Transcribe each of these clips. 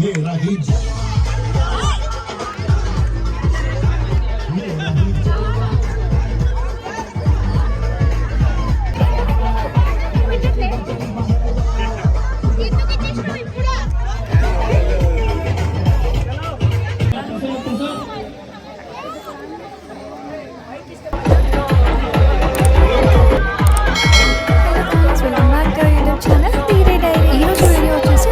मेरा ही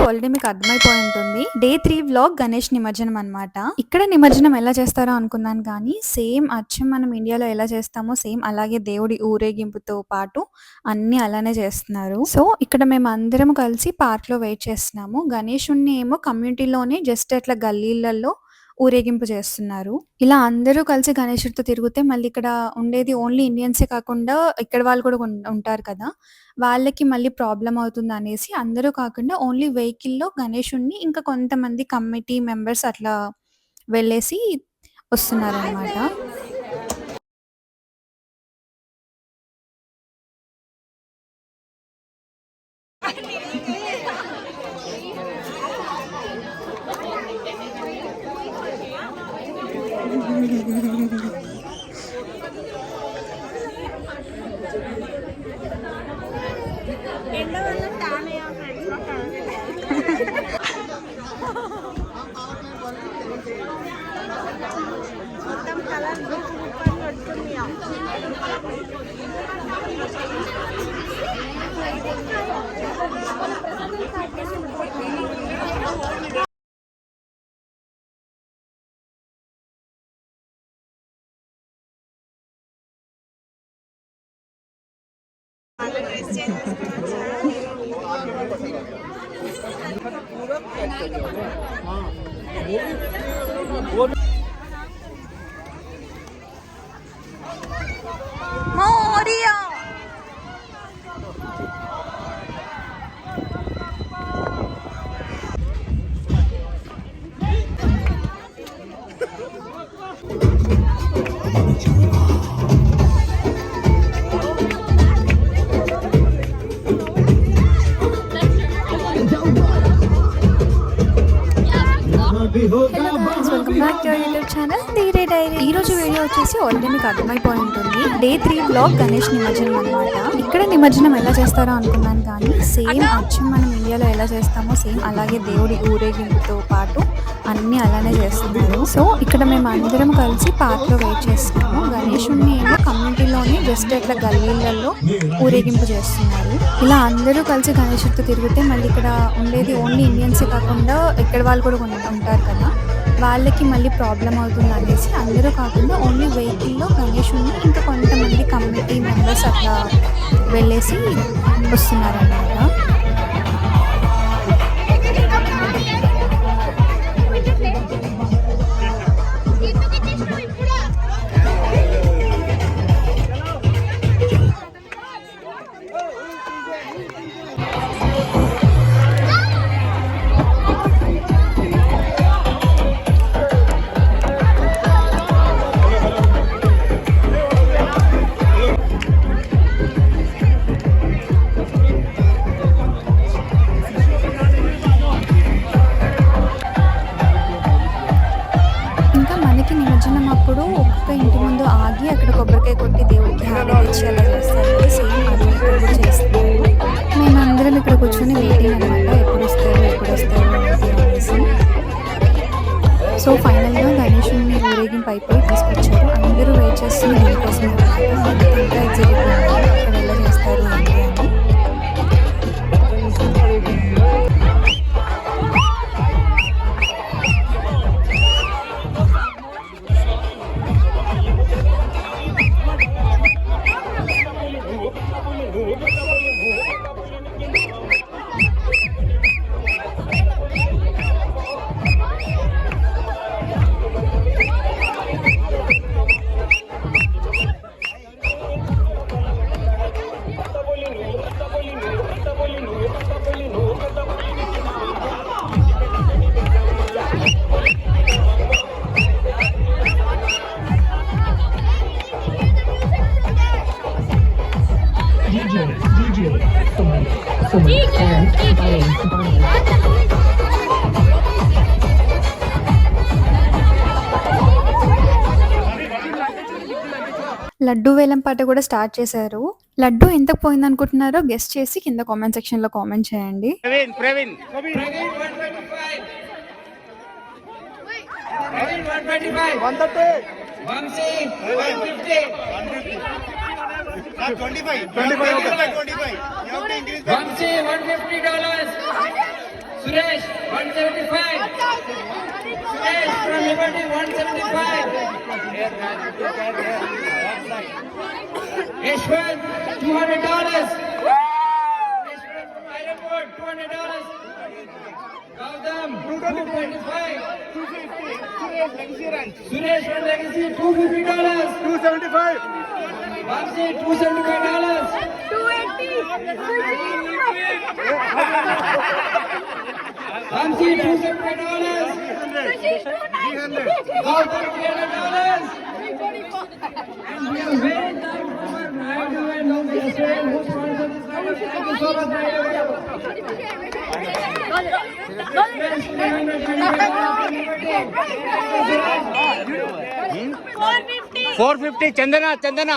ఆల్రెడీ మీకు అర్థమైపోయి ఉంటుంది. డే 3 వ్లాగ్ గణేష్ నిమజ్జనం అనమాట. ఇక్కడ నిమజ్జనం ఎలా చేస్తారో అనుకున్నాను కానీ సేమ్ అచ్చం మనం ఇండియాలో ఎలా చేస్తామో సేమ్ అలాగే దేవుడి ఊరేగింపుతో పాటు అన్ని అలానే చేస్తున్నారు. సో ఇక్కడ మేము అందరం కలిసి పార్క్ లో వెయిట్ చేస్తున్నాము. గణేషుణ్ణి ఏమో కమ్యూనిటీలోనే జస్ట్ అట్లా గల్లీలలో ఊరేగింపు చేస్తున్నారు. ఇలా అందరూ కలిసి గణేశుడితో తిరిగితే మళ్ళీ ఇక్కడ ఉండేది ఓన్లీ ఇండియన్సే కాకుండా ఇక్కడ వాళ్ళు కూడా ఉంటారు కదా, వాళ్ళకి మళ్ళీ ప్రాబ్లం అవుతుంది అనేసి అందరూ కాకుండా ఓన్లీ వెహికల్‌లో గణేశుడిని ఇంకా కొంతమంది కమిటీ మెంబర్స్ అట్లా వెళ్ళేసి వస్తున్నారనమాట. Moria! Welcome back to YouTube channel Dheere diary. ఈ రోజు వీడియో వచ్చేసి ఆల్రెడీ మీకు అర్థమైపోయి ఉంటుంది. డే 3 వ్లాగ్ గణేష్ నిమజ్జనం అనమాట. ఇక్కడ నిమజ్జనం ఎలా చేస్తారో అనుకున్నాను కానీ సేమ్ అచ్చం మనం ఇండియాలో ఎలా చేస్తామో సేమ్ అలాగే దేవుడి ఊరేగింపుతో పాటు అన్ని అలానే చేస్తున్నారు. సో ఇక్కడ మేము అందరం కలిసి పార్క్ లో వెయిట్ చేస్తున్నాము. గణేషుణ్ణి ఏమో కమ్యూనిటీలోనే జస్ట్ అట్లా గల్లీలలో ఊరేగింపు చేస్తున్నారు. ఇలా అందరూ కలిసి గణేశుడితో తిరిగితే మళ్ళీ ఇక్కడ ఉండేది ఓన్లీ ఇండియన్సే కాకుండా ఇక్కడ వాళ్ళు కూడా ఉంటారు కదా, వాళ్ళకి మళ్ళీ ప్రాబ్లం అవుతుంది అనేసి అందరూ కాకుండా ఓన్లీ వెహికల్లో గణేశుడిని ఇంకా కొంతమంది కమిటీ మెంబర్స్ అట్లా వెళ్ళేసి వస్తున్నారన్నమాట. నిమజ్జనం అప్పుడు ఒక్కొక్క ఇంటి ముందు ఆగి అక్కడ కొబ్బరికాయ కొట్టి దేవుడికి హారతి ఇచ్చి అలా చేస్తారు. సేమ్ అది ఇక్కడ కూడా చేస్తున్నారు. మేమందరం ఇక్కడ కూర్చొని వెయిటింగ్ అనమాట, ఎప్పుడు వస్తారు అనేసి. సో ఫైనల్గా గణేషుని ఊరేగింపు అయిపోయి తీసుకొచ్చారు. అందరూ వెయిట్ చేస్తున్న దీనికోసం ఇంకా ఎగ్జిట్ ఇక్కడ ఎలా చేస్తారు అంటే అని. sword, and buying bottle. Laddu వేలం పాట కూడా స్టార్ట్ చేశారు. లడ్డు ఎంతకు పోయింది అనుకుంటున్నారో గెస్ట్ చేసి కింద కామెంట్ సెక్షన్ లో కామెంట్ చేయండి. Praveen $150. Suresh, 175. Suresh from Liberty, 175. Yashwant, $200. Yashwant from Airport, $200. Gautam, 225. Suresh from Legacy, $250. 275. Vamsi, $275. 280. Vamsi, $275. Gautam, $300. And we are very thankful for Naidu and Yashwant who sponsored this program. Thank you so much, Naidu. $450. చందన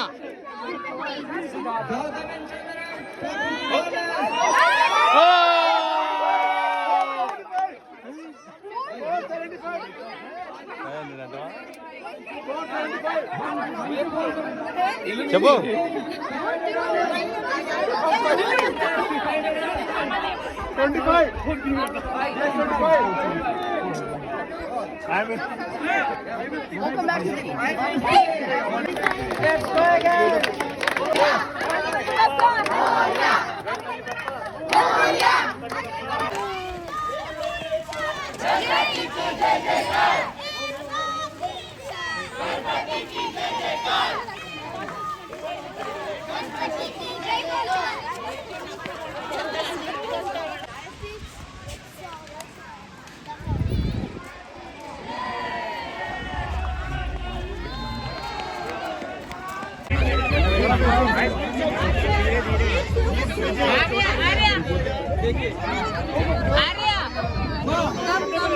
చెప్పు.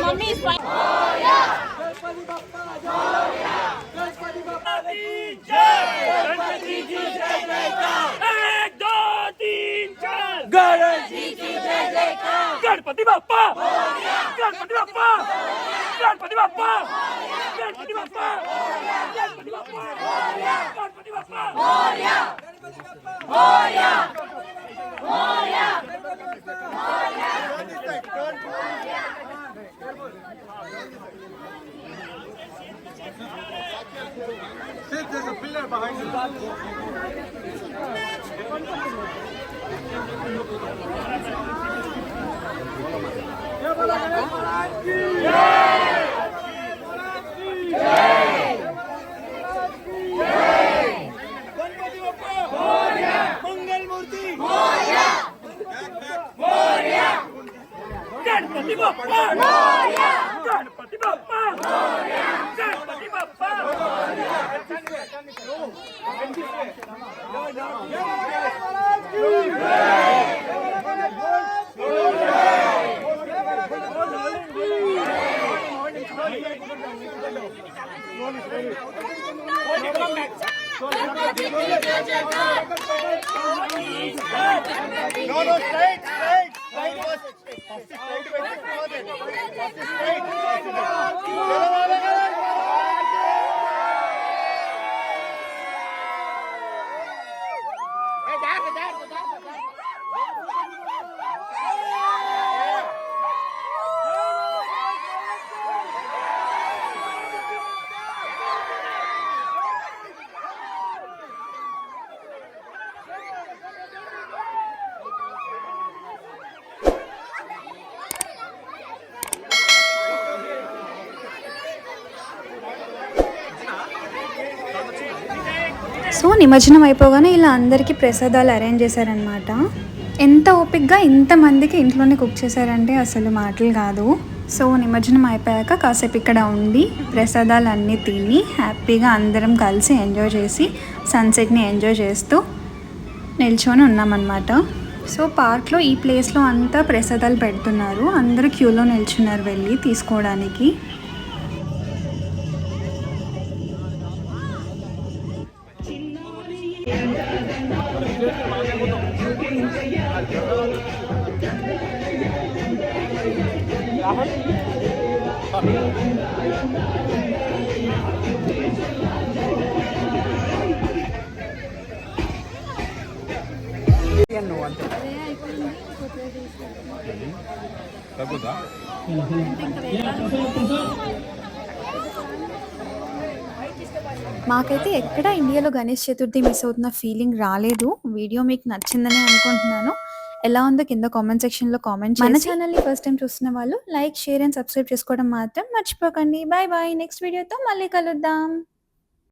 Mommy is fine. Ganpati Bappa Ganpati Bappa Ganpati Bappa Ganpati Bappa Ganpati Bappa Ganpati Bappa Morya Morya Morya There's a pillar behind you. Ganpati Bappa Morya Ganpati Bappa Morya Ganpati Bappa No, straight. Straight was straight so నిమజ్జనం అయిపోగానే ఇలా అందరికీ ప్రసాదాలు arrange చేశారనమాట. ఎంత ఓపిక్గా ఇంతమందికి ఇంట్లోనే కుక్ చేశారంటే అసలు మాటలు కాదు. సో నిమజ్జనం అయిపోయాక కాసేపు ఇక్కడ ఉండి ప్రసాదాలు అన్నీ తిని హ్యాపీగా అందరం కలిసి ఎంజాయ్ చేసి సన్సెట్ని ఎంజాయ్ చేస్తూ నిల్చొని ఉన్నామన్నమాట. సో పార్క్లో ఈ ప్లేస్లో అంతా ప్రసాదాలు పెడుతున్నారు. అందరూ క్యూలో నిల్చున్నారు వెళ్ళి తీసుకోవడానికి. మాకైతే ఎక్కడ ఇండియాలో గణేష్ చతుర్థి మిస్ అవుతున్న ఫీలింగ్ రాలేదు. వీడియో మీకు నచ్చిందని అనుకుంటున్నాను. ఎలా ఉందో కింద కామెంట్ సెక్షన్లో కామెంట్ చేసి, మన ఛానల్ని ఫస్ట్ టైం చూస్తున్న వాళ్ళు లైక్, షేర్ అండ్ సబ్స్క్రైబ్ చేసుకోవడం మాత్రం మర్చిపోకండి. Bye bye. నెక్స్ట్ వీడియోతో మళ్ళీ కలుద్దాం.